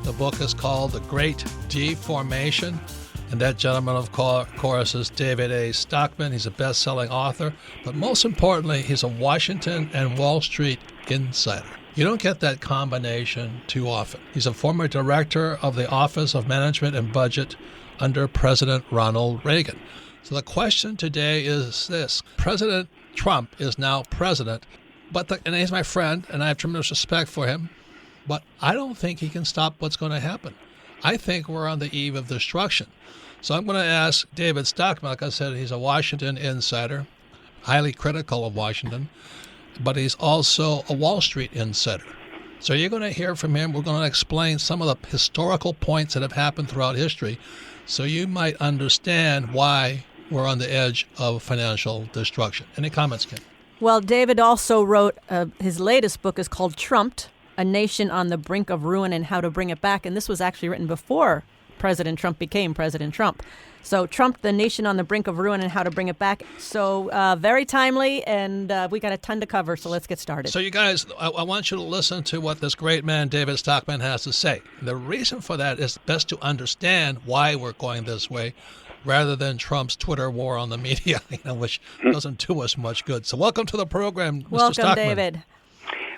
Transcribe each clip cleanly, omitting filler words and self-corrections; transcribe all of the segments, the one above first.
The book is called The Great Deformation. And that gentleman, of course, is David A. Stockman. He's a best-selling author. But most importantly, he's a Washington and Wall Street insider. You don't get that combination too often. He's a former director of the Office of Management and Budget under President Ronald Reagan. So the question today is this. President Trump is now president, and he's my friend, and I have tremendous respect for him, but I don't think he can stop what's going to happen. I think we're on the eve of destruction. So I'm going to ask David Stockman. Like I said, he's a Washington insider, highly critical of Washington, but he's also a Wall Street insider. So you're going to hear from him. We're going to explain some of the historical points that have happened throughout history so you might understand why we're on the edge of financial destruction. Any comments, Kim? Well, David also wrote, his latest book is called Trumped, A Nation on the Brink of Ruin and How to Bring It Back. And this was actually written before President Trump became President Trump. So Trump, the Nation on the Brink of Ruin and How to Bring It Back. So very timely, and we got a ton to cover, so let's get started. So you guys, I want you to listen to what this great man, David Stockman, has to say. The reason for that is best to understand why we're going this way rather than Trump's Twitter war on the media, which doesn't do us much good. So welcome to the program, Mr. Welcome, Stockman. David.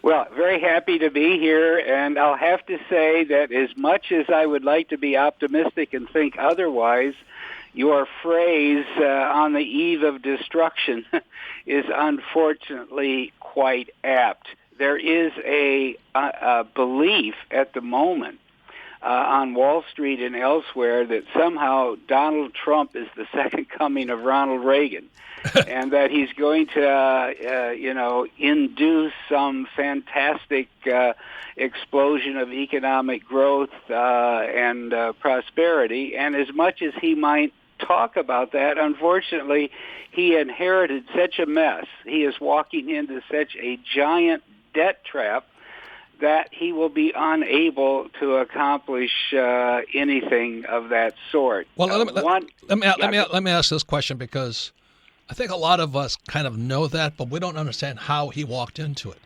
Well, very happy to be here, and I'll have to say that as much as I would like to be optimistic and think otherwise, your phrase, on the eve of destruction, is unfortunately quite apt. There is a belief at the moment on Wall Street and elsewhere that somehow Donald Trump is the second coming of Ronald Reagan. And that he's going to, induce some fantastic explosion of economic growth and prosperity. And as much as he might talk about that, unfortunately, he inherited such a mess. He is walking into such a giant debt trap that he will be unable to accomplish anything of that sort. Well, let me ask this question, because I think a lot of us kind of know that, but we don't understand how he walked into it.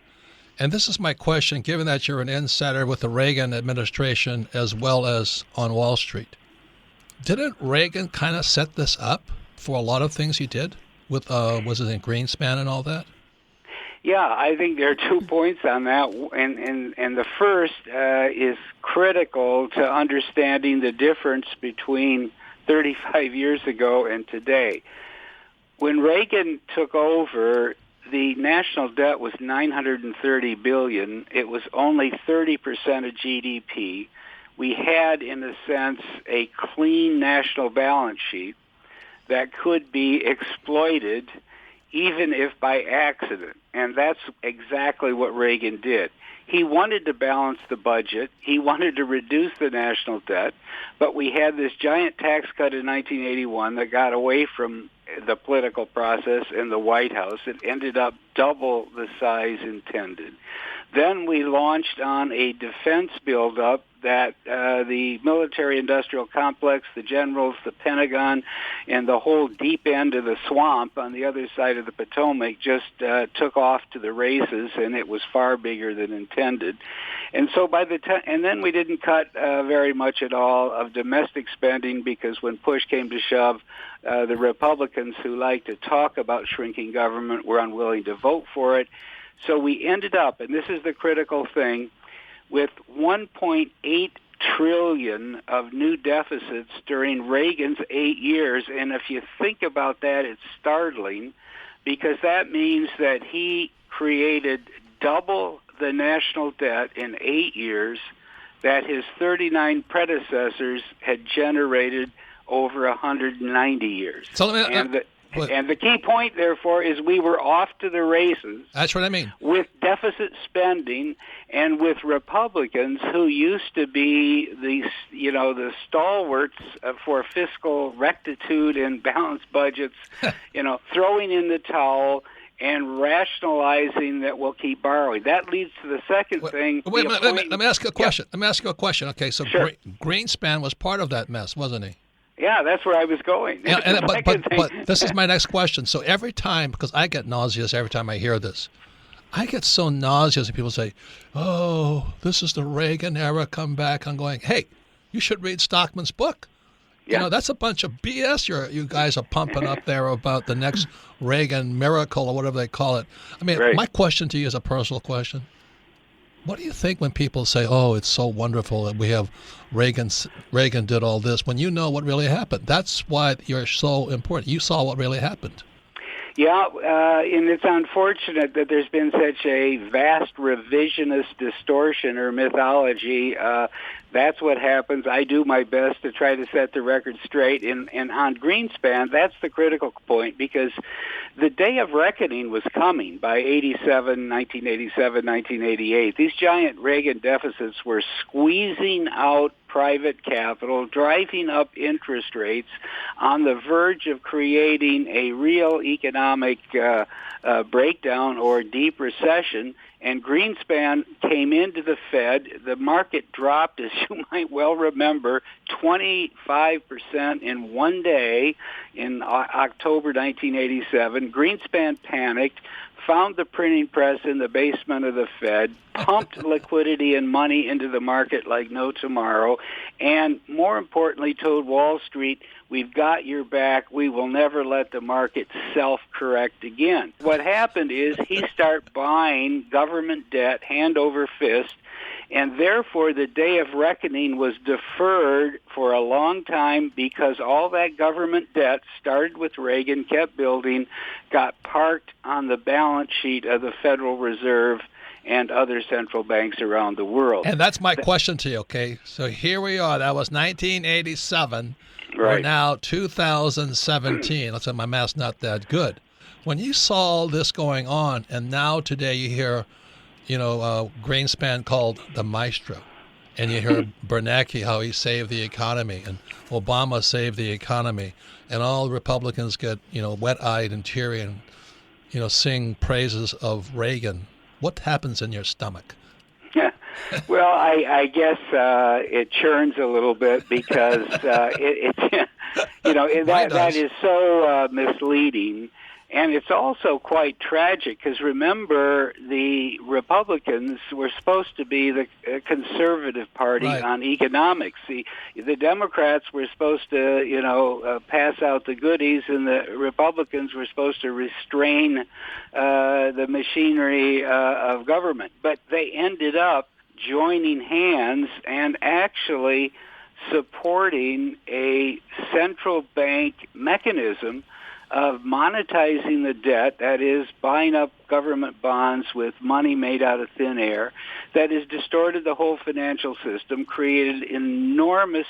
And this is my question, given that you're an insider with the Reagan administration as well as on Wall Street. Didn't Reagan kind of set this up for a lot of things he did with, was it in Greenspan and all that? Yeah, I think there are 2 points on that, and the first is critical to understanding the difference between 35 years ago and today. When Reagan took over, the national debt was $930 billion. It was only 30% of GDP. We had, in a sense, a clean national balance sheet that could be exploited even if by accident. And that's exactly what Reagan did. He wanted to balance the budget. He wanted to reduce the national debt. But we had this giant tax cut in 1981 that got away from the political process in the White House. It ended up double the size intended. Then we launched on a defense buildup that the military-industrial complex, the generals, the Pentagon, and the whole deep end of the swamp on the other side of the Potomac just took off to the races, and it was far bigger than intended. And so by the time, and then we didn't cut very much at all of domestic spending, because when push came to shove, the Republicans who like to talk about shrinking government were unwilling to vote for it. So we ended up, and this is the critical thing, with $1.8 trillion of new deficits during Reagan's 8 years. And if you think about that, it's startling, because that means that he created double the national debt in 8 years that his 39 predecessors had generated over 190 years. So and the key point, therefore, is we were off to the races. That's what I mean. With deficit spending and with Republicans who used to be the stalwarts for fiscal rectitude and balanced budgets, throwing in the towel and rationalizing that we'll keep borrowing. That leads to the second thing. Wait a minute, let me ask you a question. Yeah. Let me ask you a question. Okay, so sure. Greenspan was part of that mess, wasn't he? Yeah, that's where I was going. Yeah, but this is my next question. So every time, because I get nauseous every time I hear this, I get so nauseous when people say, oh, this is the Reagan era come back. I'm going, hey, you should read Stockman's book. Yeah. You know, that's a bunch of BS you guys are pumping up there about the next Reagan miracle or whatever they call it. I mean, Right. My question to you is a personal question. What do you think when people say, oh, it's so wonderful that we have Reagan did all this, when you know what really happened? That's why you're so important. You saw what really happened. Yeah, and it's unfortunate that there's been such a vast revisionist distortion or mythology. That's what happens. I do my best to try to set the record straight. And on Greenspan, that's the critical point, because the day of reckoning was coming by 1987, 1988. These giant Reagan deficits were squeezing out private capital, driving up interest rates, on the verge of creating a real economic breakdown or deep recession. And Greenspan came into the Fed. The market dropped, as you might well remember, 25% in one day in October 1987. Greenspan panicked, found the printing press in the basement of the Fed, pumped liquidity and money into the market like no tomorrow, and more importantly told Wall Street, we've got your back. We will never let the market self-correct again. What happened is he started buying government debt hand over fist, and therefore the day of reckoning was deferred for a long time, because all that government debt started with Reagan, kept building, got parked on the balance sheet of the Federal Reserve and other central banks around the world. And that's my question to you, okay? So here we are. That was 1987. Right. We're now 2017. Let's say my math's not that good. When you saw all this going on, and now today you hear, Greenspan called the maestro, and you hear Bernanke, how he saved the economy, and Obama saved the economy, and all Republicans get, wet-eyed and teary and, sing praises of Reagan. What happens in your stomach? Well, I guess it churns a little bit, because that is so misleading. And it's also quite tragic, because remember, the Republicans were supposed to be the conservative party right. on economics. The Democrats were supposed to, pass out the goodies, and the Republicans were supposed to restrain the machinery of government. But they ended up joining hands and actually supporting a central bank mechanism of monetizing the debt, that is, buying up government bonds with money made out of thin air, that has distorted the whole financial system, created enormous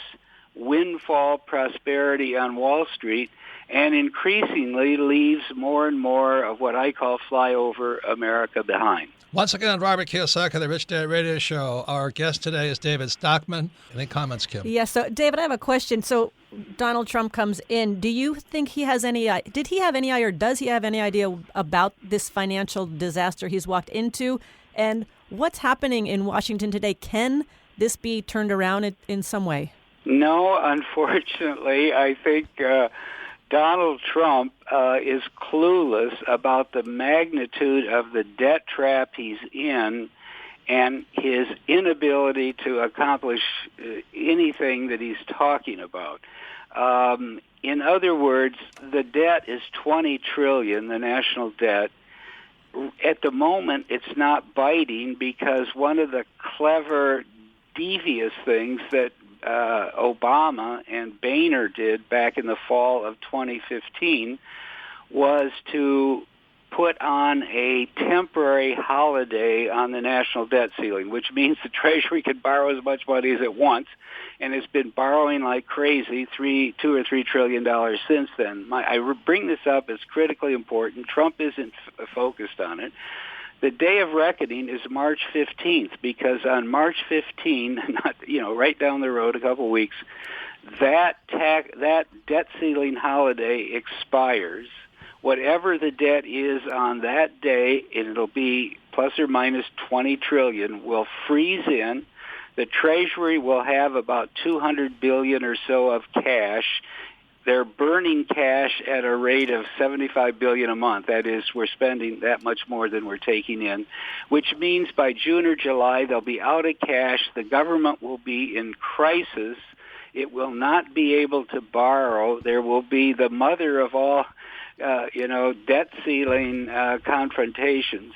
windfall prosperity on Wall Street, and increasingly leaves more and more of what I call flyover America behind. Once again, Robert Kiyosaki, the Rich Dad Radio Show. Our guest today is David Stockman. Any comments, Kim? Yes. So, David, I have a question. So, Donald Trump comes in. Do you think he has any? Did he have any, or does he have any idea about this financial disaster he's walked into, and what's happening in Washington today? Can this be turned around in some way? No, unfortunately, I think Donald Trump is clueless about the magnitude of the debt trap he's in, and his inability to accomplish anything that he's talking about. In other words, the debt is $20 trillion, the national debt. At the moment, it's not biting, because one of the clever, devious things that Obama and Boehner did back in the fall of 2015 was to put on a temporary holiday on the national debt ceiling, which means the Treasury could borrow as much money as it wants, and it's been borrowing like crazy, $2 or $3 trillion since then. I bring this up as critically important. Trump isn't focused on it. The day of reckoning is March 15th, because on March 15, right down the road, a couple weeks, that debt ceiling holiday expires. Whatever the debt is on that day, and it'll be plus or minus $20 trillion, will freeze in. The Treasury will have about $200 billion or so of cash. they're burning cash at a rate of $75 billion a month. That is, we're spending that much more than we're taking in, which means by June or July they'll be out of cash. The government will be in crisis. It will not be able to borrow. There will be the mother of all, debt ceiling confrontations.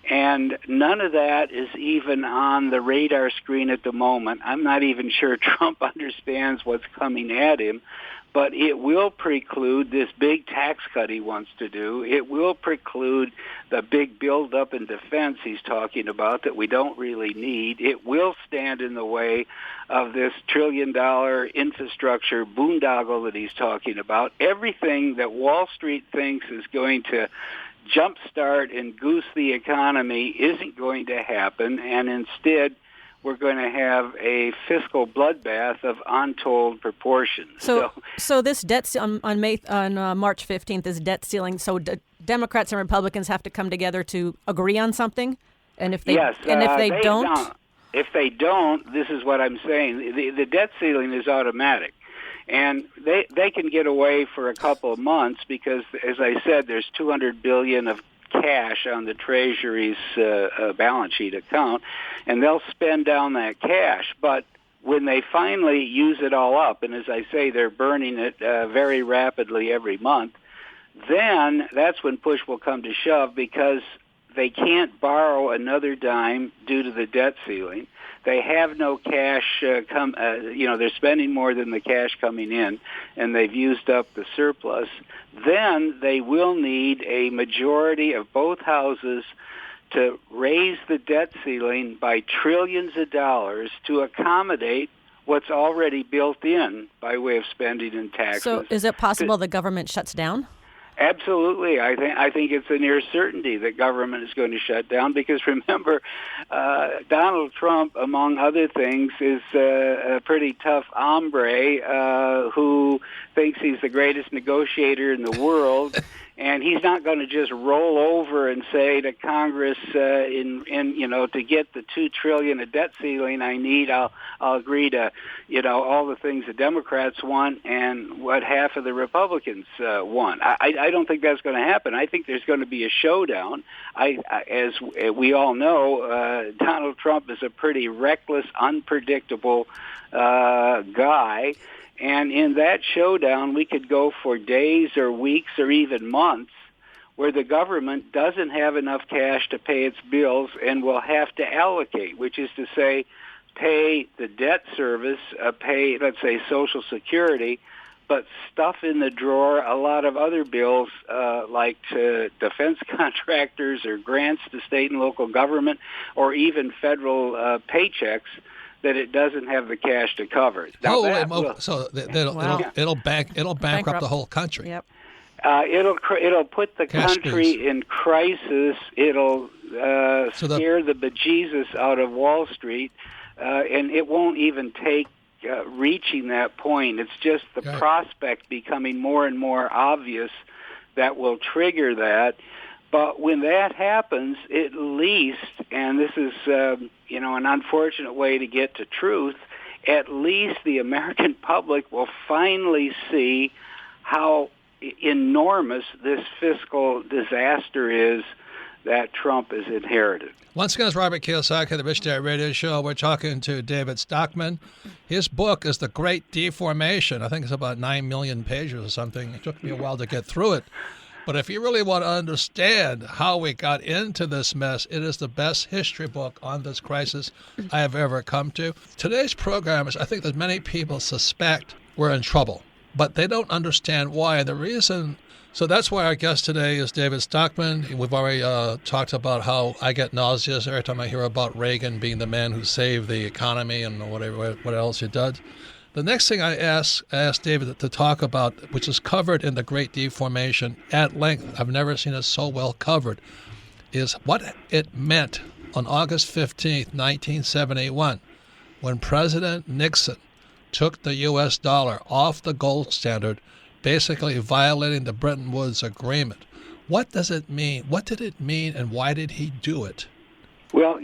And none of that is even on the radar screen at the moment. I'm not even sure Trump understands what's coming at him, but it will preclude this big tax cut he wants to do. It will preclude the big buildup in defense he's talking about that we don't really need. It will stand in the way of this trillion-dollar infrastructure boondoggle that he's talking about. Everything that Wall Street thinks is going to jumpstart and goose the economy isn't going to happen, and instead we're going to have a fiscal bloodbath of untold proportions. So this debt on March 15th is debt ceiling. So Democrats and Republicans have to come together to agree on something, and if they if they don't, this is what I'm saying: the debt ceiling is automatic. And they can get away for a couple of months because, as I said, there's $200 billion of cash on the Treasury's balance sheet account, and they'll spend down that cash. But when they finally use it all up, and as I say, they're burning it very rapidly every month, then that's when push will come to shove because they can't borrow another dime due to the debt ceiling. They have no cash they're spending more than the cash coming in, and they've used up the surplus. Then they will need a majority of both houses to raise the debt ceiling by trillions of dollars to accommodate what's already built in by way of spending and taxes. So is it possible the government shuts down? Absolutely. I think it's a near certainty that government is going to shut down because, remember, Donald Trump, among other things, is a pretty tough hombre who thinks he's the greatest negotiator in the world. And he's not going to just roll over and say to Congress, to get the $2 trillion of debt ceiling I need, I'll agree to, all the things the Democrats want and what half of the Republicans want. I don't think that's going to happen. I think there's going to be a showdown. As we all know, Donald Trump is a pretty reckless, unpredictable guy. And in that showdown, we could go for days or weeks or even months where the government doesn't have enough cash to pay its bills and will have to allocate, which is to say pay the debt service, pay, let's say, Social Security, but stuff in the drawer a lot of other bills like to defense contractors or grants to state and local government or even federal paychecks that it doesn't have the cash to cover. Now It'll bankrupt the whole country. Yep. It'll put the country in crisis. It'll scare the bejesus out of Wall Street, and it won't even take reaching that point. It's just the prospect becoming more and more obvious that will trigger that. But when that happens, at least, and this is an unfortunate way to get to truth, at least the American public will finally see how enormous this fiscal disaster is that Trump has inherited. Once again, it's Robert Kiyosaki, the Rich Dad Radio Show. We're talking to David Stockman. His book is The Great Deformation. I think it's about 9 million pages or something. It took me a while to get through it. But if you really want to understand how we got into this mess, it is the best history book on this crisis I have ever come to. Today's program is, I think that many people suspect we're in trouble, but they don't understand why. And the reason, so that's why our guest today is David Stockman. We've already talked about how I get nauseous every time I hear about Reagan being the man who saved the economy and what else he did. The next thing I asked David to talk about, which is covered in The Great Deformation at length, I've never seen it so well covered, is what it meant on August 15th, 1971, when President Nixon took the U.S. dollar off the gold standard, basically violating the Bretton Woods Agreement. What does it mean? What did it mean, and why did he do it? Well,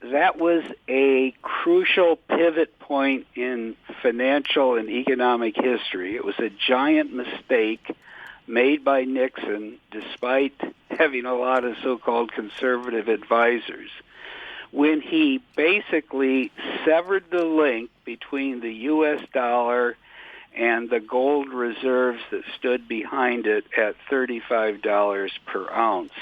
that was a crucial pivot point in financial and economic history. It was a giant mistake made by Nixon, despite having a lot of so-called conservative advisors, when he basically severed the link between the U.S. dollar and the gold reserves that stood behind it at $35 per ounce.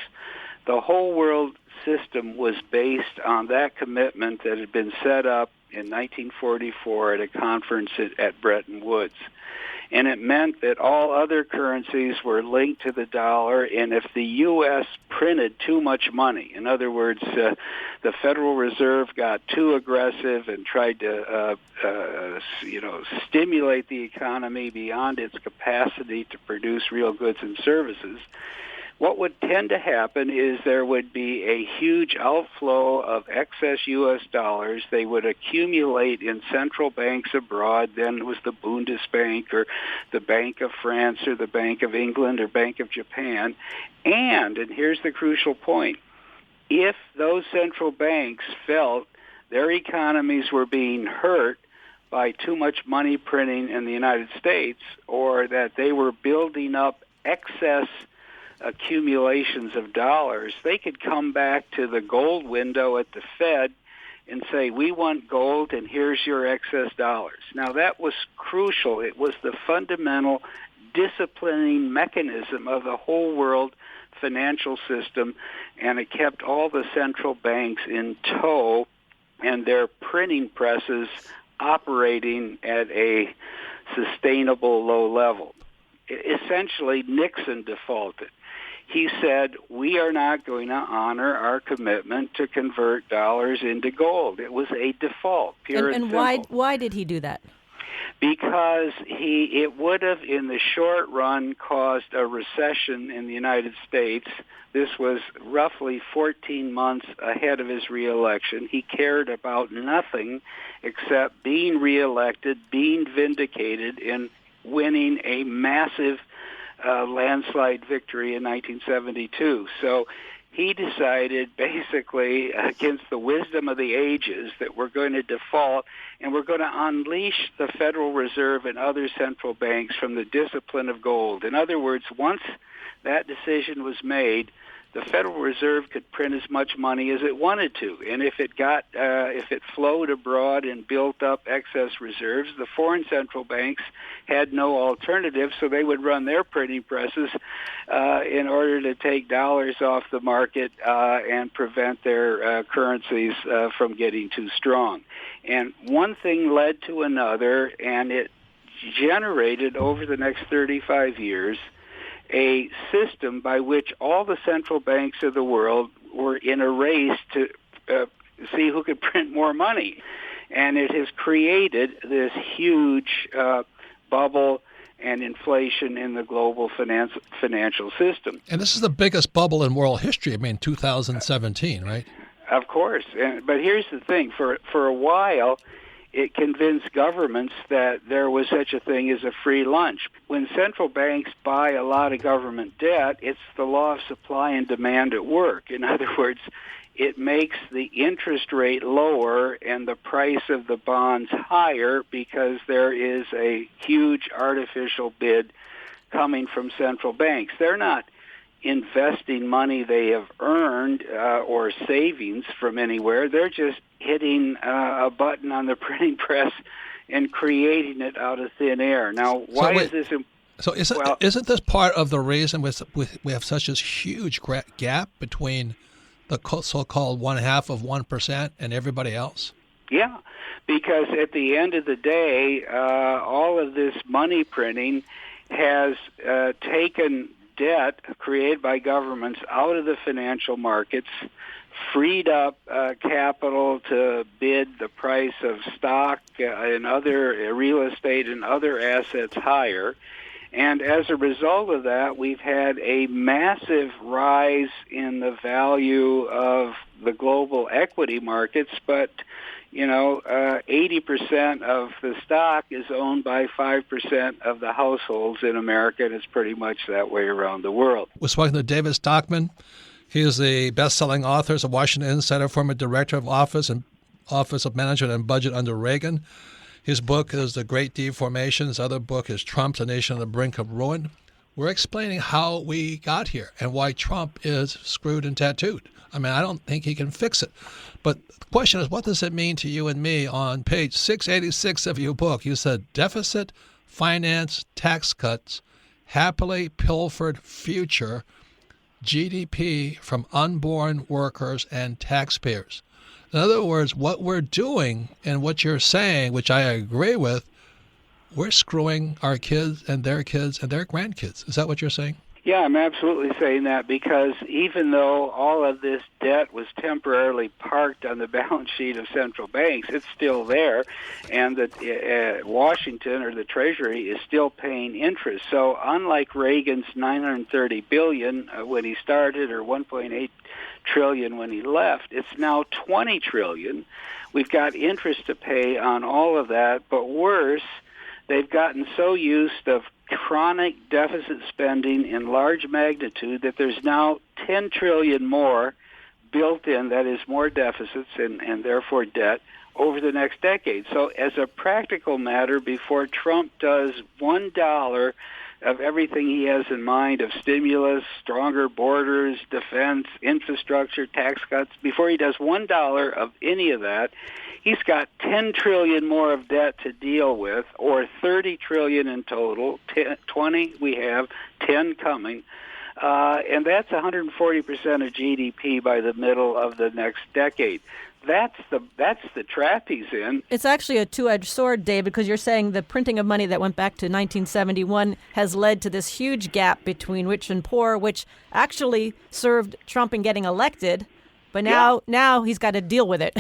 The whole world system was based on that commitment that had been set up in 1944 at a conference at Bretton Woods. And it meant that all other currencies were linked to the dollar, and if the U.S. printed too much money, in other words, the Federal Reserve got too aggressive and tried to, stimulate the economy beyond its capacity to produce real goods and services, what would tend to happen is there would be a huge outflow of excess U.S. dollars. They would accumulate in central banks abroad. Then it was the Bundesbank or the Bank of France or the Bank of England or Bank of Japan. And here's the crucial point, if those central banks felt their economies were being hurt by too much money printing in the United States, or that they were building up excess accumulations of dollars, they could come back to the gold window at the Fed and say, we want gold and here's your excess dollars. Now that was crucial. It was the fundamental disciplining mechanism of the whole world financial system, and it kept all the central banks in tow and their printing presses operating at a sustainable low level. Essentially, Nixon defaulted. He said, we are not going to honor our commitment to convert dollars into gold. It was a default, pure and simple. And why did he do that? Because it would have, in the short run, caused a recession in the United States. This was roughly 14 months ahead of his reelection. He cared about nothing except being reelected, being vindicated, and winning a massive landslide victory in 1972. So he decided, basically, against the wisdom of the ages, that we're going to default and we're going to unleash the Federal Reserve and other central banks from the discipline of gold. In other words, once that decision was made, the Federal Reserve could print as much money as it wanted to, and if it flowed abroad and built up excess reserves, the foreign central banks had no alternative, so they would run their printing presses in order to take dollars off the market and prevent their currencies from getting too strong. And one thing led to another, and it generated over the next 35 years a system by which all the central banks of the world were in a race to see who could print more money. And it has created this huge bubble and inflation in the global financial system. And this is the biggest bubble in world history, 2017, right? Of course. But here's the thing. For a while, it convinced governments that there was such a thing as a free lunch. When central banks buy a lot of government debt, it's the law of supply and demand at work. In other words, it makes the interest rate lower and the price of the bonds higher because there is a huge artificial bid coming from central banks. They're not investing money they have earned or savings from anywhere. They're just hitting a button on the printing press and creating it out of thin air. Now, why is this important? Isn't this part of the reason we have such a huge gap between the so-called 0.5% and everybody else? Yeah, because at the end of the day, all of this money printing has taken debt created by governments out of the financial markets, freed up capital to bid the price of stock and other real estate and other assets higher. And as a result of that, we've had a massive rise in the value of the global equity markets, but 80% of the stock is owned by 5% of the households in America, and it's pretty much that way around the world. We're speaking to David Stockman. He is the best-selling author, is a Washington Insider, former director of Office of Management and Budget under Reagan. His book is The Great Deformation. His other book is Trump, A Nation on the Brink of Ruin. We're explaining how we got here and why Trump is screwed and tattooed. I mean, I don't think he can fix it. But the question is, what does it mean to you and me? On page 686 of your book, you said deficit, finance, tax cuts, happily pilfered future, GDP from unborn workers and taxpayers. In other words, what we're doing and what you're saying, which I agree with, we're screwing our kids and their grandkids. Is that what you're saying? Yeah, I'm absolutely saying that, because even though all of this debt was temporarily parked on the balance sheet of central banks, it's still there, and that Washington or the Treasury is still paying interest. So unlike Reagan's $930 billion when he started, or $1.8 trillion when he left, it's now $20 trillion. We've got interest to pay on all of that, but worse, they've gotten so used of chronic deficit spending in large magnitude that there's now $10 trillion more built in, that is more deficits and therefore debt, over the next decade. So as a practical matter, before Trump does $1 of everything he has in mind of stimulus, stronger borders, defense, infrastructure, tax cuts, before he does $1 of any of that, he's got $10 trillion more of debt to deal with, or $30 trillion in total. 20 we have, 10 coming, and that's 140% of GDP by the middle of the next decade. That's the trap he's in. It's actually a two-edged sword, David, because you're saying the printing of money that went back to 1971 has led to this huge gap between rich and poor, which actually served Trump in getting elected. But now he's got to deal with it.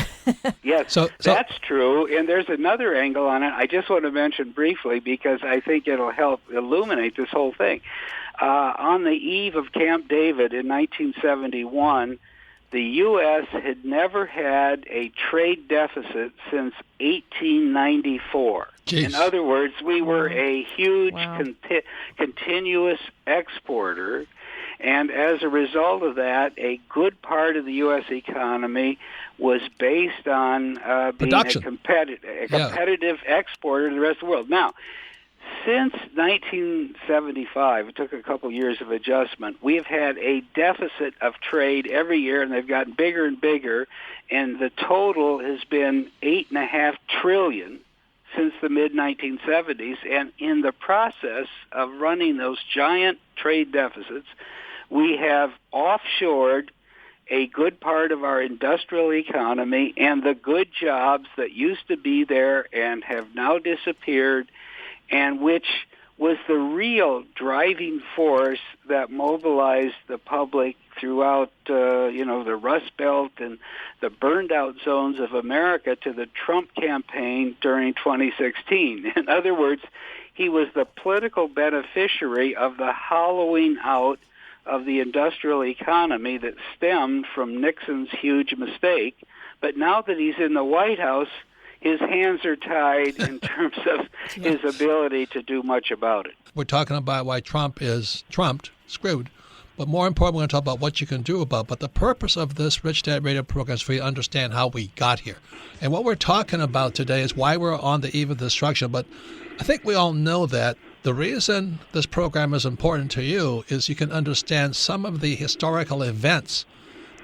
Yes, so that's true. And there's another angle on it I just want to mention briefly, because I think it'll help illuminate this whole thing. On the eve of Camp David in 1971, the U.S. had never had a trade deficit since 1894. Jeez. In other words, we were a huge continuous exporter. And as a result of that, a good part of the U.S. economy was based on being a competitive exporter to the rest of the world. Now, since 1975, it took a couple years of adjustment, we've had a deficit of trade every year, and they've gotten bigger and bigger, and the total has been $8.5 trillion since the mid-1970s. And in the process of running those giant trade deficits, we have offshored a good part of our industrial economy, and the good jobs that used to be there and have now disappeared, and which was the real driving force that mobilized the public throughout, the Rust Belt and the burned-out zones of America to the Trump campaign during 2016. In other words, he was the political beneficiary of the hollowing out of the industrial economy that stemmed from Nixon's huge mistake. But now that he's in the White House, his hands are tied in terms of his ability to do much about it. We're talking about why Trump is screwed. But more important, we're going to talk about what you can do about it. But the purpose of this Rich Dad Radio program is for you to understand how we got here. And what we're talking about today is why we're on the eve of destruction. But I think we all know that the reason this program is important to you is you can understand some of the historical events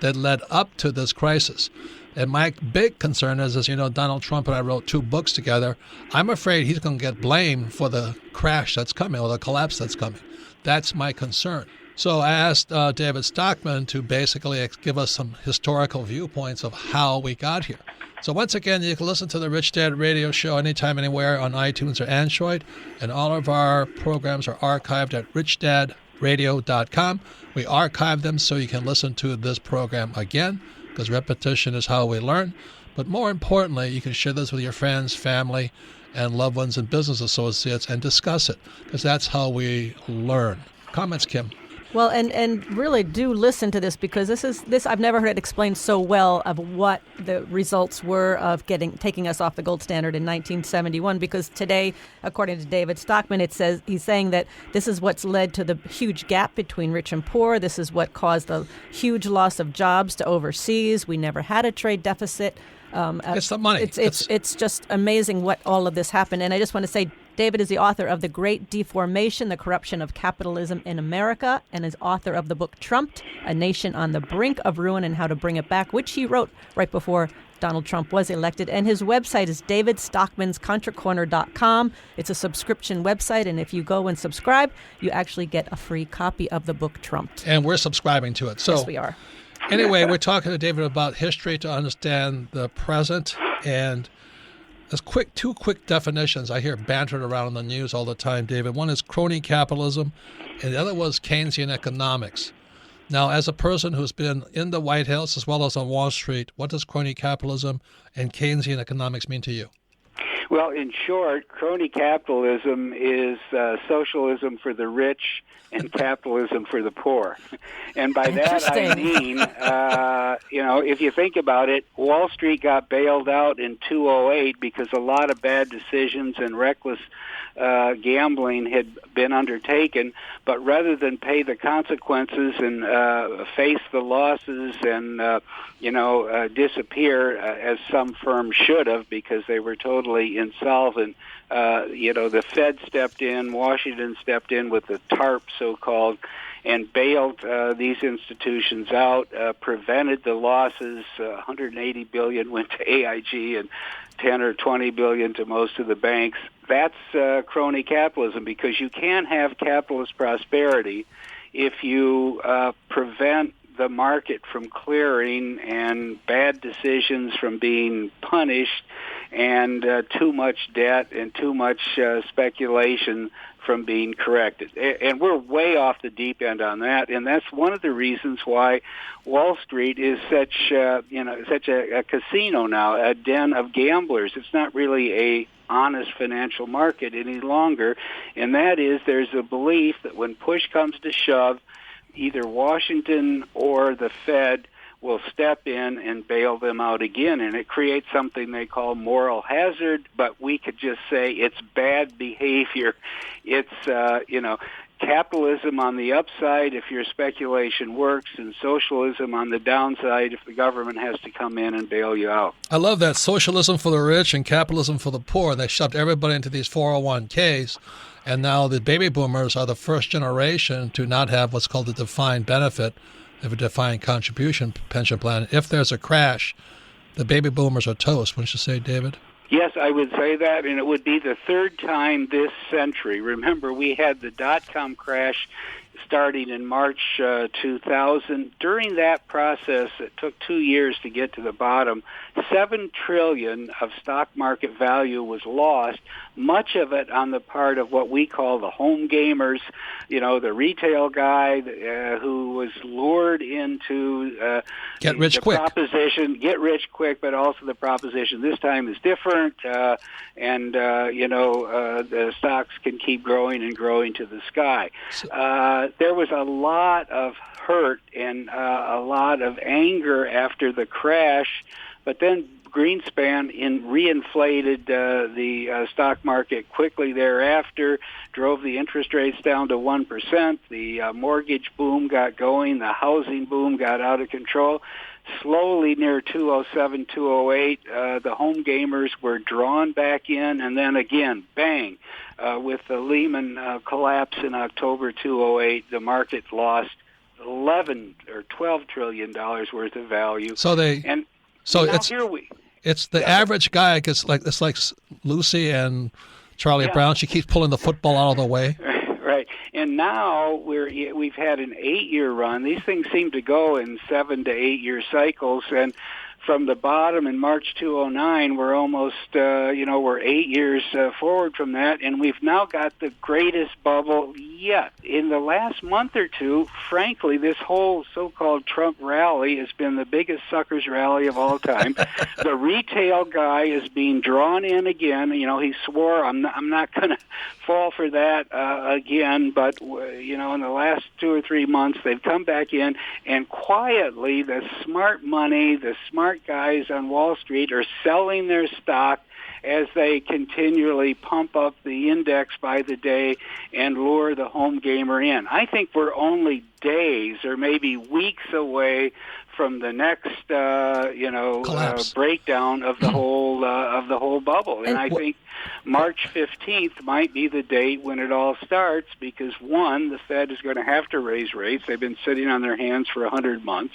that led up to this crisis. And my big concern is, as you know, Donald Trump and I wrote 2 books together. I'm afraid he's going to get blamed for the crash that's coming or the collapse that's coming. That's my concern. So I asked David Stockman to basically give us some historical viewpoints of how we got here. So once again, you can listen to the Rich Dad Radio Show anytime, anywhere on iTunes or Android. And all of our programs are archived at richdadradio.com. We archive them so you can listen to this program again, because repetition is how we learn. But more importantly, you can share this with your friends, family, and loved ones and business associates and discuss it, because that's how we learn. Comments, Kim? Well, and really do listen to this, because this I've never heard it explained so well of what the results were of taking us off the gold standard in 1971. Because today, according to David Stockman, he's saying that this is what's led to the huge gap between rich and poor. This is what caused the huge loss of jobs to overseas. We never had a trade deficit. It's the money. It's just amazing what all of this happened. And I just want to say, David is the author of The Great Deformation, The Corruption of Capitalism in America, and is author of the book Trumped, A Nation on the Brink of Ruin and How to Bring It Back, which he wrote right before Donald Trump was elected. And his website is davidstockmanscontracorner.com. It's a subscription website, and if you go and subscribe, you actually get a free copy of the book Trumped. And we're subscribing to it. So, yes, we are. Anyway, we're talking to David about history to understand the present, and there's two quick definitions I hear bantered around in the news all the time, David. One is crony capitalism, and the other was Keynesian economics. Now, as a person who's been in the White House as well as on Wall Street, what does crony capitalism and Keynesian economics mean to you? Well, in short, crony capitalism is socialism for the rich and capitalism for the poor. And by that I mean, if you think about it, Wall Street got bailed out in 2008 because a lot of bad decisions and reckless gambling had been undertaken, but rather than pay the consequences and face the losses and disappear as some firms should have because they were totally insolvent, the Fed stepped in, Washington stepped in with the TARP so-called, and bailed these institutions out, prevented the losses. $180 billion went to AIG and 10 or 20 billion to most of the banks. That's crony capitalism, because you can't have capitalist prosperity if you prevent the market from clearing and bad decisions from being punished and too much debt and too much speculation from being corrected. And we're way off the deep end on that, and that's one of the reasons why Wall Street is such a casino now, a den of gamblers. It's not really a honest financial market any longer, and that is there's a belief that when push comes to shove, either Washington or the Fed will step in and bail them out again, and it creates something they call moral hazard, but we could just say it's bad behavior. It's, capitalism on the upside if your speculation works, and socialism on the downside if the government has to come in and bail you out. I love that. Socialism for the rich and capitalism for the poor. They shoved everybody into these 401ks, and now the baby boomers are the first generation to not have what's called a defined benefit of a defined contribution pension plan. If there's a crash, the baby boomers are toast, wouldn't you say, David? Yes, I would say that, and it would be the third time this century. Remember, we had the dot-com crash starting in March 2000. During that process, it took 2 years to get to the bottom. $7 trillion of stock market value was lost, much of it on the part of what we call the home gamers, the retail guy who was lured into get rich quick proposition, get rich quick, but also the proposition this time is different, and the stocks can keep growing and growing to the sky. There was a lot of hurt and a lot of anger after the crash, but then Greenspan reinflated the stock market quickly thereafter, drove the interest rates down to 1%. The mortgage boom got going. The housing boom got out of control. Slowly, near 2007, 2008, the home gamers were drawn back in, and then again, bang, with the Lehman collapse in October 2008, the market lost $11 or $12 trillion worth of value. It's the average guy gets it's like Lucy and Charlie Brown. She keeps pulling the football out of the way. Right. And now we've had an 8-year run. These things seem to go in 7 to 8 year cycles. And from the bottom in March 2009. We're almost, we're 8 years forward from that, and we've now got the greatest bubble yet. In the last month or two, frankly, this whole so-called Trump rally has been the biggest suckers rally of all time. The retail guy is being drawn in again. He swore, I'm not going to fall for that again, but, in the last 2 or 3 months, they've come back in, and quietly, the smart money, the smart guys on Wall Street are selling their stock as they continually pump up the index by the day and lure the home gamer in. I think we're only days or maybe weeks away from the next, breakdown of the whole bubble. And I think March 15th might be the date when it all starts because, one, the Fed is going to have to raise rates. They've been sitting on their hands for 100 months.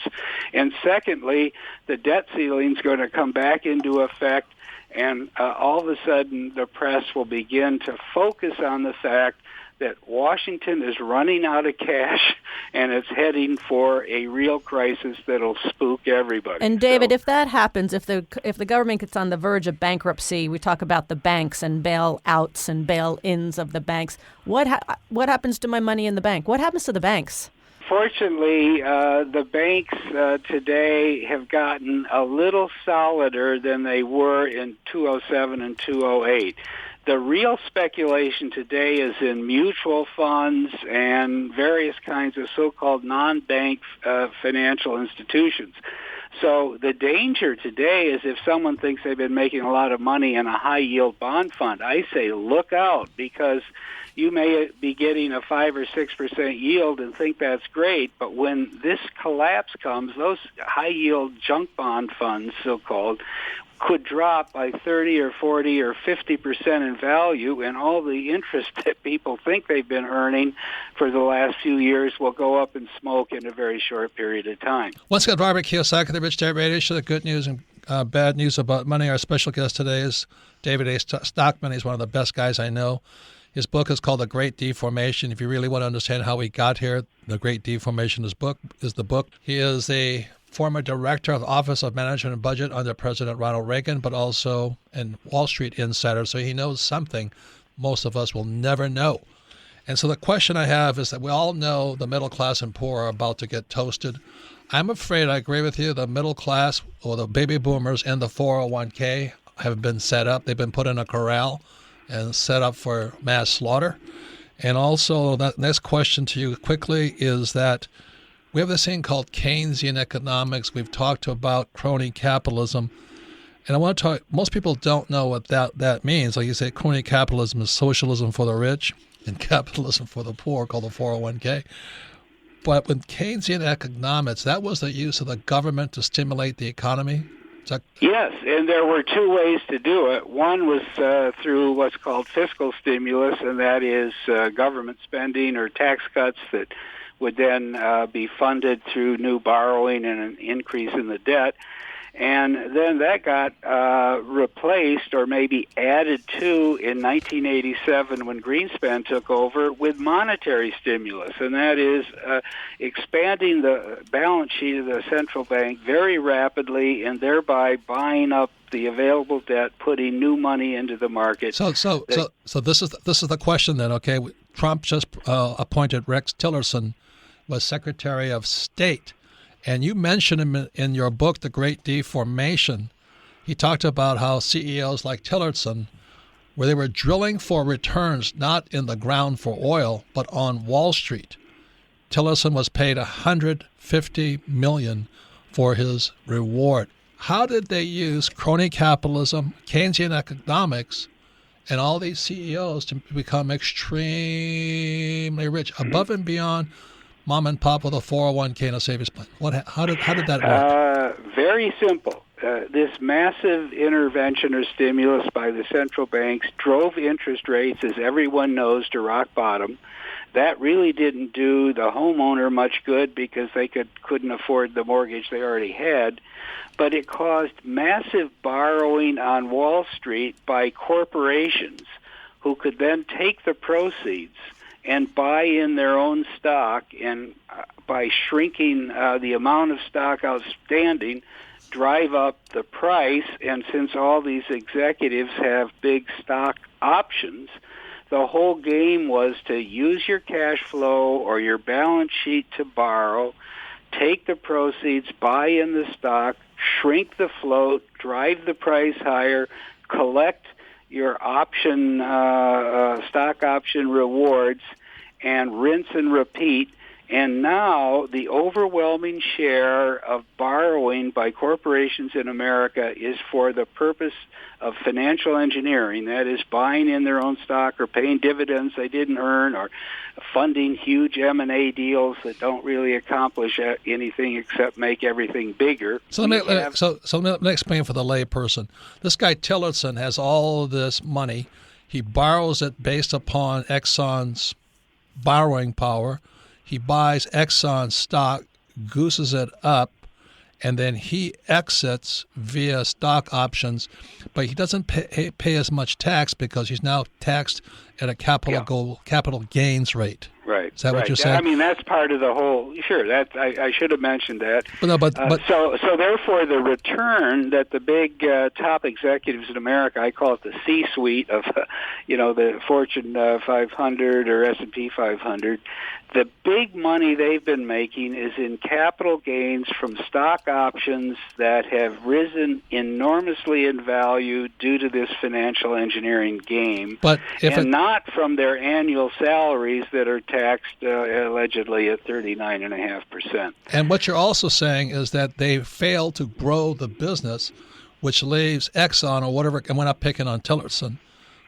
And secondly, the debt ceiling is going to come back into effect, and all of a sudden the press will begin to focus on the fact that Washington is running out of cash and it's heading for a real crisis that'll spook everybody. And David, if that happens, if the government gets on the verge of bankruptcy, we talk about the banks and bailouts and bail-ins of the banks. What happens to my money in the bank? What happens to the banks? Fortunately, the banks today have gotten a little solider than they were in 2007 and 2008. The real speculation today is in mutual funds and various kinds of so-called non-bank financial institutions. So the danger today is if someone thinks they've been making a lot of money in a high-yield bond fund, I say look out, because you may be getting a 5 or 6% yield and think that's great, but when this collapse comes, those high-yield junk bond funds, so-called, could drop by 30 or 40 or 50% in value, and all the interest that people think they've been earning for the last few years will go up in smoke in a very short period of time. Once again, Robert Kiyosaki, the Rich Dad Radio Show, the good news and bad news about money. Our special guest today is David A. Stockman. He's one of the best guys I know. His book is called The Great Deformation. If you really want to understand how we got here, The Great Deformation is the book. He is a former director of the Office of Management and Budget under President Ronald Reagan, but also a Wall Street insider, so he knows something most of us will never know. And so the question I have is that we all know the middle class and poor are about to get toasted. I'm afraid, I agree with you, the middle class or the baby boomers and the 401k have been set up. They've been put in a corral and set up for mass slaughter. And also, that next question to you quickly is that we have this thing called Keynesian economics. We've talked about crony capitalism. And I want to talk, most people don't know what that means. Like you say, crony capitalism is socialism for the rich and capitalism for the poor, called the 401k. But with Keynesian economics, that was the use of the government to stimulate the economy. Yes, and there were two ways to do it. One was through what's called fiscal stimulus, and that is government spending or tax cuts that would then be funded through new borrowing and an increase in the debt. And then that got replaced or maybe added to in 1987 when Greenspan took over with monetary stimulus, and that is expanding the balance sheet of the central bank very rapidly and thereby buying up the available debt, putting new money into the market. So this is the question then. Okay, Trump just appointed Rex Tillerson was Secretary of State. And you mentioned him in your book, The Great Deformation. He talked about how CEOs like Tillerson, where they were drilling for returns not in the ground for oil, but on Wall Street. Tillerson was paid $150 million for his reward. How did they use crony capitalism, Keynesian economics, and all these CEOs to become extremely rich, above and beyond mom and pop with a 401k and a savings plan? How did that work? Very simple. This massive intervention or stimulus by the central banks drove interest rates, as everyone knows, to rock bottom. That really didn't do the homeowner much good because they couldn't afford the mortgage they already had. But it caused massive borrowing on Wall Street by corporations who could then take the proceeds and buy in their own stock, and by shrinking the amount of stock outstanding, drive up the price, and since all these executives have big stock options, the whole game was to use your cash flow or your balance sheet to borrow, take the proceeds, buy in the stock, shrink the float, drive the price higher, collect your option, stock option rewards, and rinse and repeat. And now the overwhelming share of borrowing by corporations in America is for the purpose of financial engineering. That is, buying in their own stock or paying dividends they didn't earn, or funding huge M&A deals that don't really accomplish anything except make everything bigger. So let me explain for the layperson. This guy Tillerson has all of this money. He borrows it based upon Exxon's borrowing power. He buys Exxon stock, gooses it up, and then he exits via stock options, but he doesn't pay as much tax because he's now taxed at a capital gains rate. Right. Is that what you're saying? I mean, that's part of the whole. Sure, that I should have mentioned that. So therefore, the return that the big top executives in America, I call it the C-suite of, the Fortune 500 or S&P 500. The big money they've been making is in capital gains from stock options that have risen enormously in value due to this financial engineering game, not from their annual salaries that are taxed allegedly at 39.5%. And what you're also saying is that they failed to grow the business, which leaves Exxon or whatever, and we're not picking on Tillerson,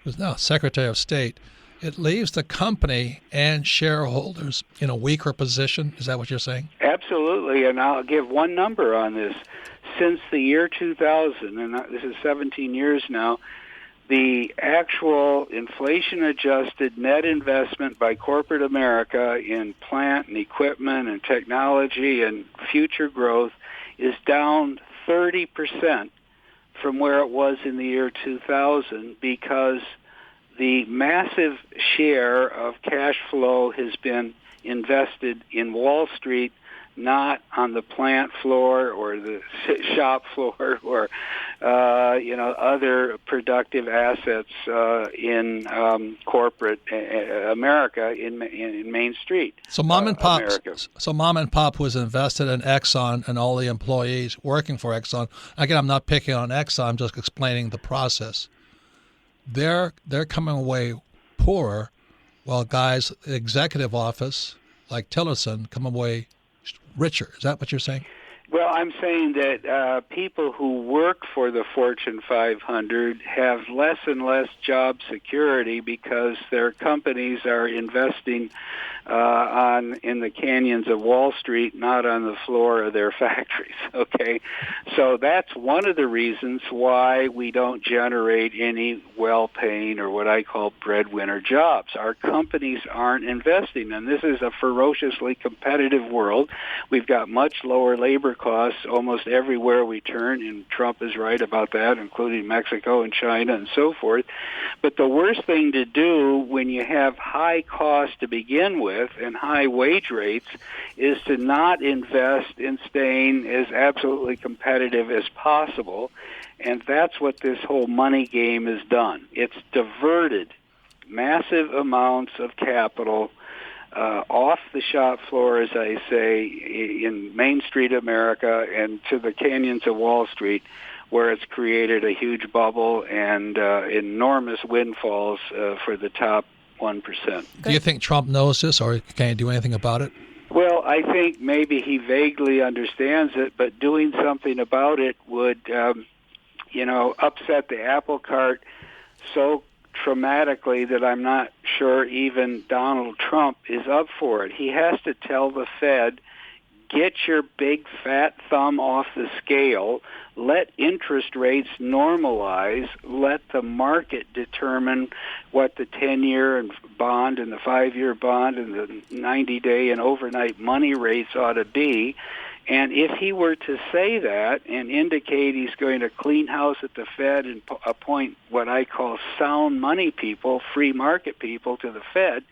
who's now Secretary of State, it leaves the company and shareholders in a weaker position. Is that what you're saying? Absolutely, and I'll give one number on this. Since the year 2000, and this is 17 years now, the actual inflation-adjusted net investment by corporate America in plant and equipment and technology and future growth is down 30% from where it was in the year 2000 because the massive share of cash flow has been invested in Wall Street, not on the plant floor or the shop floor or other productive assets in corporate America in Main Street. So mom and pop was invested in Exxon and all the employees working for Exxon. Again, I'm not picking on Exxon. I'm just explaining the process. They're coming away poorer, while guys in executive office like Tillerson come away richer. Is that what you're saying? Well, I'm saying that people who work for the Fortune 500 have less and less job security because their companies are investing in the canyons of Wall Street, not on the floor of their factories. Okay, so that's one of the reasons why we don't generate any well-paying or what I call breadwinner jobs. Our companies aren't investing, and this is a ferociously competitive world. We've got much lower labor costs almost everywhere we turn, and Trump is right about that, including Mexico and China and so forth. But the worst thing to do when you have high costs to begin with and high wage rates is to not invest in staying as absolutely competitive as possible. And that's what this whole money game has done. It's diverted massive amounts of capital off the shop floor, as I say, in Main Street America and to the canyons of Wall Street, where it's created a huge bubble and enormous windfalls for the top 1%. Do you think Trump knows this, or can he do anything about it? Well, I think maybe he vaguely understands it, but doing something about it would, upset the apple cart so traumatically that I'm not sure even Donald Trump is up for it. He has to tell the Fed, get your big fat thumb off the scale, let interest rates normalize, let the market determine what the 10-year bond and the 5-year bond and the 90-day and overnight money rates ought to be. And if he were to say that and indicate he's going to clean house at the Fed and appoint what I call sound money people, free market people to the Fed,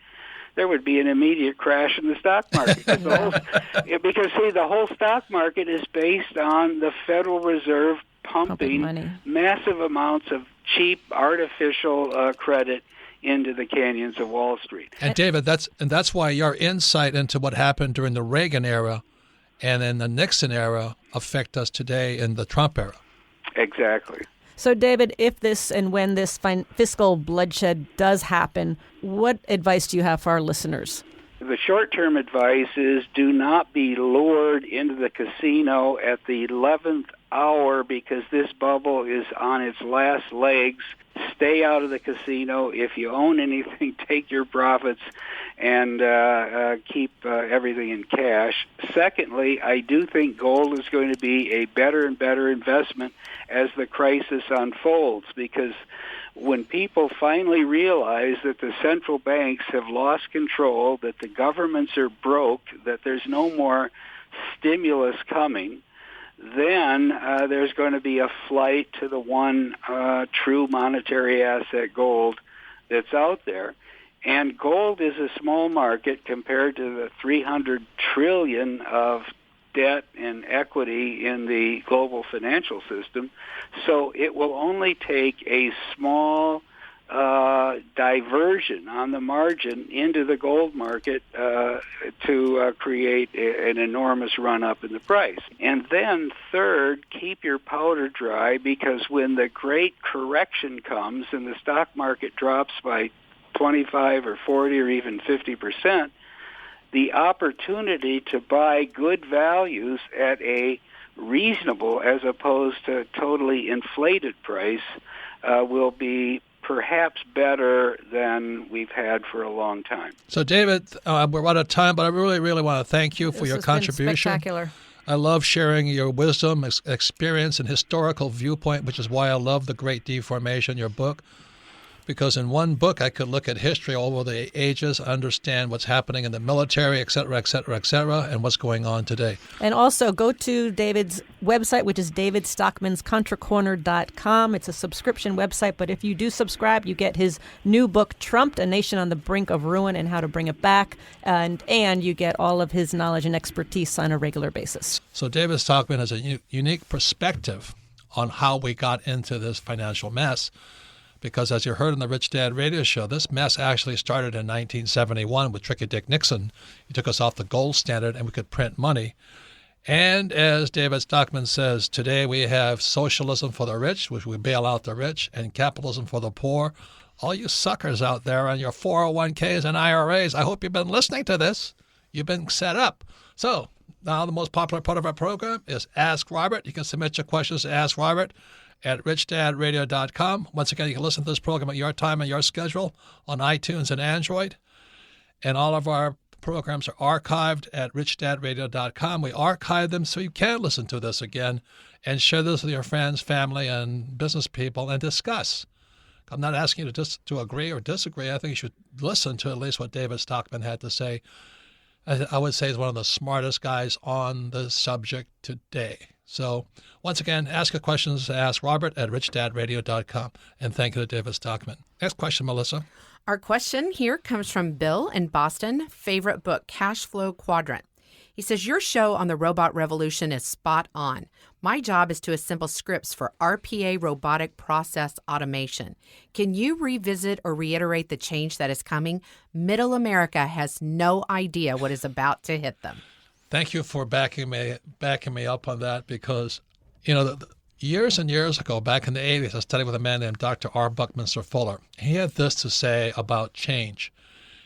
there would be an immediate crash in the stock market. Because the whole stock market is based on the Federal Reserve pumping massive amounts of cheap artificial credit into the canyons of Wall Street. And David, that's why your insight into what happened during the Reagan era and in the Nixon era affect us today in the Trump era. Exactly. So, David, if this and when this fiscal bloodshed does happen, what advice do you have for our listeners? The short-term advice is do not be lured into the casino at the 11th hour because this bubble is on its last legs. Stay out of the casino. If you own anything, take your profits and keep everything in cash. Secondly, I do think gold is going to be a better and better investment as the crisis unfolds, because when people finally realize that the central banks have lost control, that the governments are broke, that there's no more stimulus coming, then there's going to be a flight to the one true monetary asset, gold, that's out there. And gold is a small market compared to the $300 trillion of debt and equity in the global financial system. So it will only take a small diversion on the margin into the gold market to create an enormous run-up in the price. And then third, keep your powder dry, because when the great correction comes and the stock market drops by 25 or 40 or even 50%, the opportunity to buy good values at a reasonable as opposed to totally inflated price will be perhaps better than we've had for a long time. So, David, we're out of time, but I really, really want to thank you for your contribution. Been spectacular. I love sharing your wisdom, experience, and historical viewpoint, which is why I love The Great Deformation, your book. Because in one book, I could look at history over the ages, understand what's happening in the military, et cetera, and what's going on today. And also go to David's website, which is davidstockmanscontracorner.com. It's a subscription website, but if you do subscribe, you get his new book, Trumped, A Nation on the Brink of Ruin and How to Bring It Back, and you get all of his knowledge and expertise on a regular basis. So David Stockman has a unique perspective on how we got into this financial mess. Because as you heard on the Rich Dad radio show, this mess actually started in 1971 with Tricky Dick Nixon. He took us off the gold standard and we could print money. And as David Stockman says, today we have socialism for the rich, which we bail out the rich, and capitalism for the poor. All you suckers out there on your 401ks and IRAs, I hope you've been listening to this. You've been set up. So now the most popular part of our program is Ask Robert. You can submit your questions to Ask Robert at richdadradio.com. Once again, you can listen to this program at your time and your schedule on iTunes and Android. And all of our programs are archived at richdadradio.com. We archive them so you can listen to this again and share this with your friends, family, and business people and discuss. I'm not asking you to agree or disagree. I think you should listen to at least what David Stockman had to say. I would say he's one of the smartest guys on the subject today. So once again, ask your questions to Ask Robert at richdadradio.com. And thank you to David Stockman. Next question, Melissa. Our question here comes from Bill in Boston. Favorite book, Cash Flow Quadrant. He says, your show on the robot revolution is spot on. My job is to assemble scripts for RPA robotic process automation. Can you revisit or reiterate the change that is coming? Middle America has no idea what is about to hit them. Thank you for backing me up on that, because, years and years ago, back in the 80s, I studied with a man named Dr. R. Buckminster Fuller. He had this to say about change.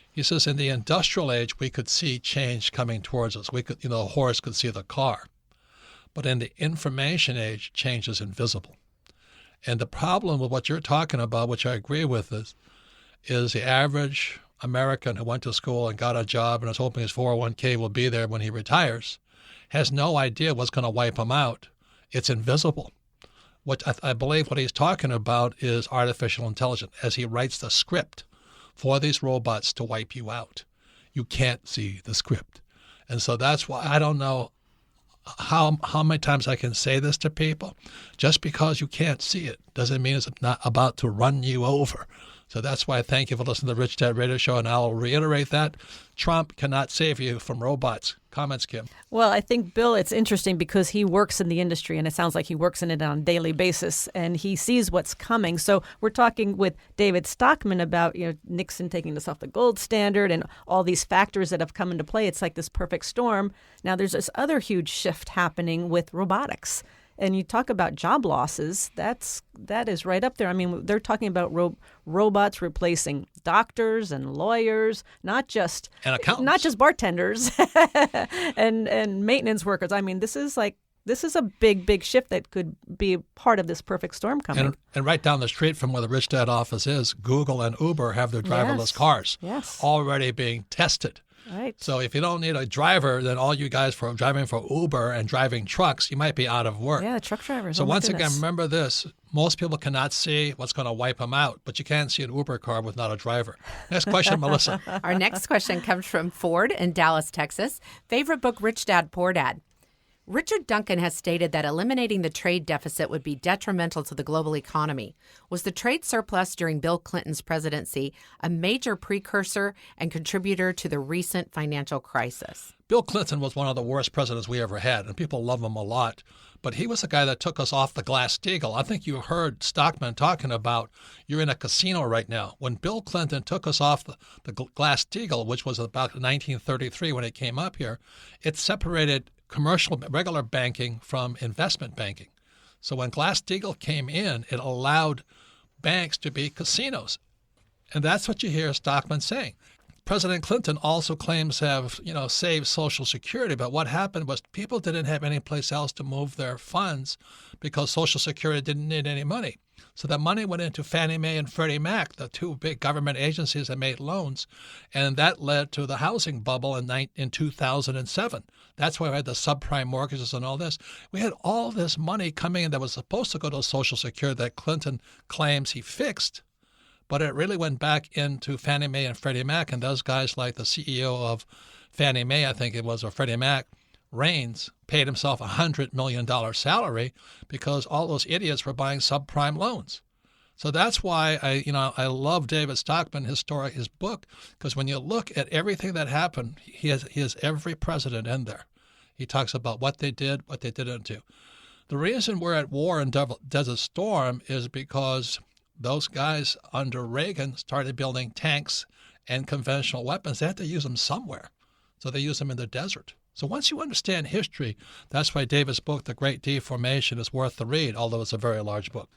He says, in the industrial age, we could see change coming towards us. We could, the horse could see the car. But in the information age, change is invisible. And the problem with what you're talking about, which I agree with, is the average American who went to school and got a job and is hoping his 401k will be there when he retires, has no idea what's going to wipe him out. It's invisible. What I believe what he's talking about is artificial intelligence, as he writes the script for these robots to wipe you out. You can't see the script. And so that's why I don't know how many times I can say this to people. Just because you can't see it doesn't mean it's not about to run you over. So that's why I thank you for listening to the Rich Dad Radio Show, and I'll reiterate that. Trump cannot save you from robots. Comments, Kim? Well, I think, Bill, it's interesting because he works in the industry, and it sounds like he works in it on a daily basis, and he sees what's coming. So we're talking with David Stockman about, Nixon taking us off the gold standard and all these factors that have come into play. It's like this perfect storm. Now, there's this other huge shift happening with robotics. And you talk about job losses, that is right up there. I mean, they're talking about robots replacing doctors and lawyers, not just bartenders and maintenance workers. I mean, this is a big shift that could be part of this perfect storm coming. And right down the street from where the Rich Dad office is, Google and Uber have their driverless cars already being tested. Right. So if you don't need a driver, then all you guys for driving for Uber and driving trucks, you might be out of work. Yeah, truck drivers. So once again, remember this. Most people cannot see what's going to wipe them out, but you can see an Uber car without a driver. Next question, Melissa. Our next question comes from Ford in Dallas, Texas. Favorite book, Rich Dad, Poor Dad. Richard Duncan has stated that eliminating the trade deficit would be detrimental to the global economy. Was the trade surplus during Bill Clinton's presidency a major precursor and contributor to the recent financial crisis? Bill Clinton was one of the worst presidents we ever had, and people love him a lot. But he was the guy that took us off the Glass-Steagall. I think you heard Stockman talking about you're in a casino right now. When Bill Clinton took us off the Glass-Steagall, which was about 1933 when it came up here, it separated commercial regular banking from investment banking. So when Glass-Steagall came in, it allowed banks to be casinos. And that's what you hear Stockman saying. President Clinton also claims to have, saved Social Security, but what happened was people didn't have any place else to move their funds because Social Security didn't need any money. So that money went into Fannie Mae and Freddie Mac, the two big government agencies that made loans, and that led to the housing bubble in 2007. That's why we had the subprime mortgages and all this. We had all this money coming in that was supposed to go to Social Security that Clinton claims he fixed, but it really went back into Fannie Mae and Freddie Mac, and those guys like the CEO of Fannie Mae, I think it was, or Freddie Mac, Raines, paid himself a $100 million salary because all those idiots were buying subprime loans. So that's why I love David Stockman, his book, because when you look at everything that happened, he has every president in there. He talks about what they did, what they didn't do. The reason we're at war in Desert Storm is because those guys under Reagan started building tanks and conventional weapons. They had to use them somewhere, so they use them in the desert. So once you understand history, that's why David's book, The Great Deformation, is worth the read, although it's a very large book.